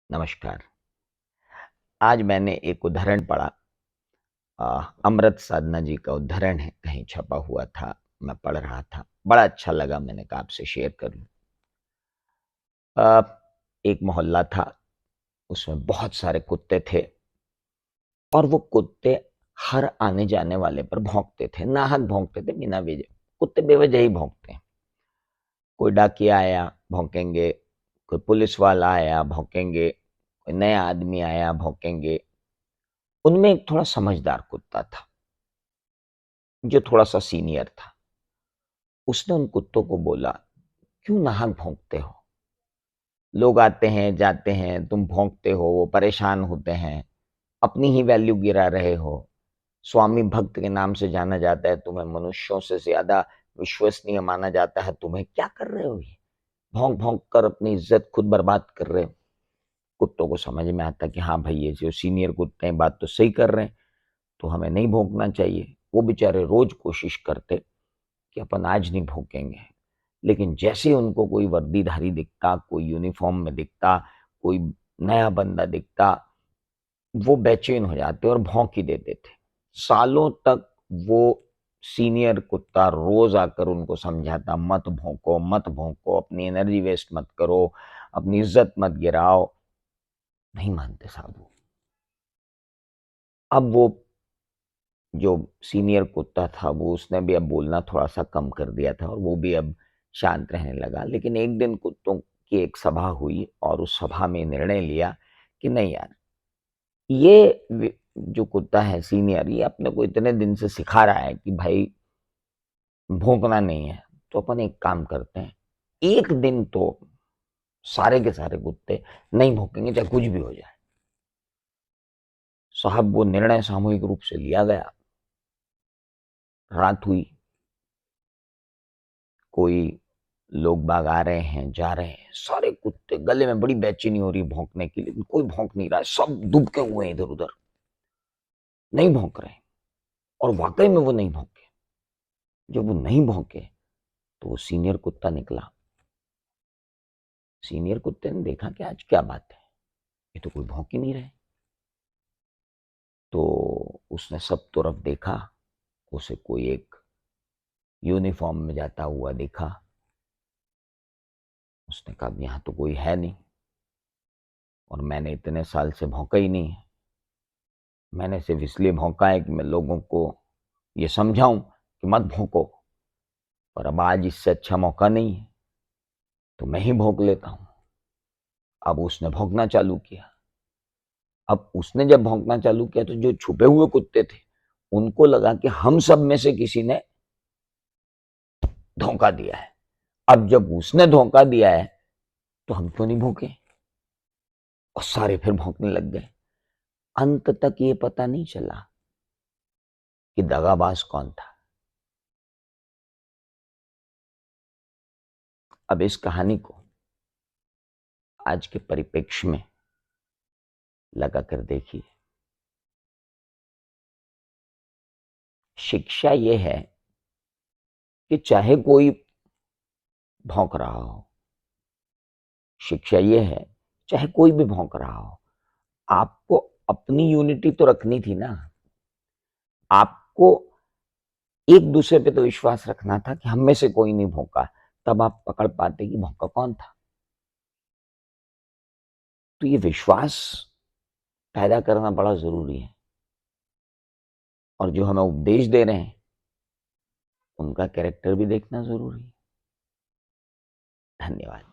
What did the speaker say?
नमस्कार। आज मैंने एक उदाहरण पढ़ा। अमृत साधना जी का उदाहरण है, कहीं छपा हुआ था, मैं पढ़ रहा था, बड़ा अच्छा लगा, मैंने कहा आपसे शेयर कर लूं। अ, एक मोहल्ला था, उसमें बहुत सारे कुत्ते थे और वो कुत्ते हर आने जाने वाले पर भौंकते थे, नाहक भौंकते थे, बिना वजह। कुत्ते बेवजह ही भौंकते हैं। कोई डाकिया आया भौंकेंगे, कोई पुलिस वाला आया भौंकेंगे, कोई नया आदमी आया भौंकेंगे। उनमें एक थोड़ा समझदार कुत्ता था, जो थोड़ा सा सीनियर था। उसने उन कुत्तों को बोला, क्यों नाहक भौंकते हो? लोग आते हैं जाते हैं, तुम भौंकते हो, वो परेशान होते हैं, अपनी ही वैल्यू गिरा रहे हो। स्वामी भक्त के नाम से जाना जाता है, तुम्हें मनुष्यों से ज्यादा विश्वसनीय माना जाता है, तुम्हें क्या कर रहे हो? ये भौंक भौंक कर अपनी इज्जत खुद बर्बाद कर रहे हो। कुत्तों को समझ में आता कि हाँ भाई, ये जो सीनियर कुत्ते हैं बात तो सही कर रहे हैं, तो हमें नहीं भौंकना चाहिए। वो बेचारे रोज कोशिश करते कि अपन आज नहीं भौंकेंगे, लेकिन जैसे ही उनको कोई वर्दीधारी दिखता, कोई यूनिफॉर्म में दिखता, कोई नया बंदा दिखता, वो बेचैन हो जाते और भौंक ही देते थे। सालों तक वो सीनियर कुत्ता रोज आकर उनको समझाता, मत भौंको मत भौंको, अपनी एनर्जी वेस्ट मत करो, अपनी इज्जत मत गिराओ। नहीं मानते साहब वो। अब वो जो सीनियर कुत्ता था, वो उसने भी अब बोलना थोड़ा सा कम कर दिया था और वो भी अब शांत रहने लगा। लेकिन एक दिन कुत्तों की एक सभा हुई और उस सभा में निर्णय लिया कि नहीं यार, जो कुत्ता है सीनियर, ये अपने को इतने दिन से सिखा रहा है कि भाई भौंकना नहीं है, तो अपन एक काम करते हैं, एक दिन तो सारे के सारे कुत्ते नहीं भौंकेंगे, चाहे कुछ भी हो जाए। साहब वो निर्णय सामूहिक रूप से लिया गया। रात हुई, कोई लोग बाग आ रहे हैं जा रहे हैं, सारे कुत्ते, गले में बड़ी बेचैनी हो रही है भौंकने के लिए, कोई भौंक नहीं रहा है, सब दुबके हुए हैं इधर उधर, नहीं भौंक रहे। और वाकई में वो नहीं भौंके। जब वो नहीं भौंके तो वो सीनियर कुत्ता निकला। सीनियर कुत्ते ने देखा कि आज क्या बात है, ये तो कोई भौंक ही नहीं रहे। तो उसने सब तरफ देखा, उसे कोई एक यूनिफॉर्म में जाता हुआ देखा। उसने कहा यहाँ तो कोई है नहीं, और मैंने इतने साल से भौंका ही नहीं है। मैंने सिर्फ इसलिए भौंका है कि मैं लोगों को ये समझाऊं कि मत भौंको, पर अब आज इससे अच्छा मौका नहीं है, तो मैं ही भौंक लेता हूं। अब उसने भौंकना चालू किया। अब उसने जब भौंकना चालू किया तो जो छुपे हुए कुत्ते थे, उनको लगा कि हम सब में से किसी ने धोखा दिया है। अब जब उसने धोखा दिया है तो हम क्यों नहीं भौंके? और सारे फिर भौंकने लग गए। अंत तक ये पता नहीं चला कि दगाबाज कौन था। अब इस कहानी को आज के परिप्रेक्ष्य में लगाकर देखिए। शिक्षा ये है कि चाहे कोई भौंक रहा हो, शिक्षा ये है चाहे कोई भी भौंक रहा हो, आपको अपनी यूनिटी तो रखनी थी ना। आपको एक दूसरे पे तो विश्वास रखना था कि हम में से कोई नहीं भौंका, तब आप पकड़ पाते कि भौंका कौन था। तो ये विश्वास पैदा करना बड़ा जरूरी है। और जो हमें उपदेश दे रहे हैं, उनका कैरेक्टर भी देखना जरूरी है। धन्यवाद।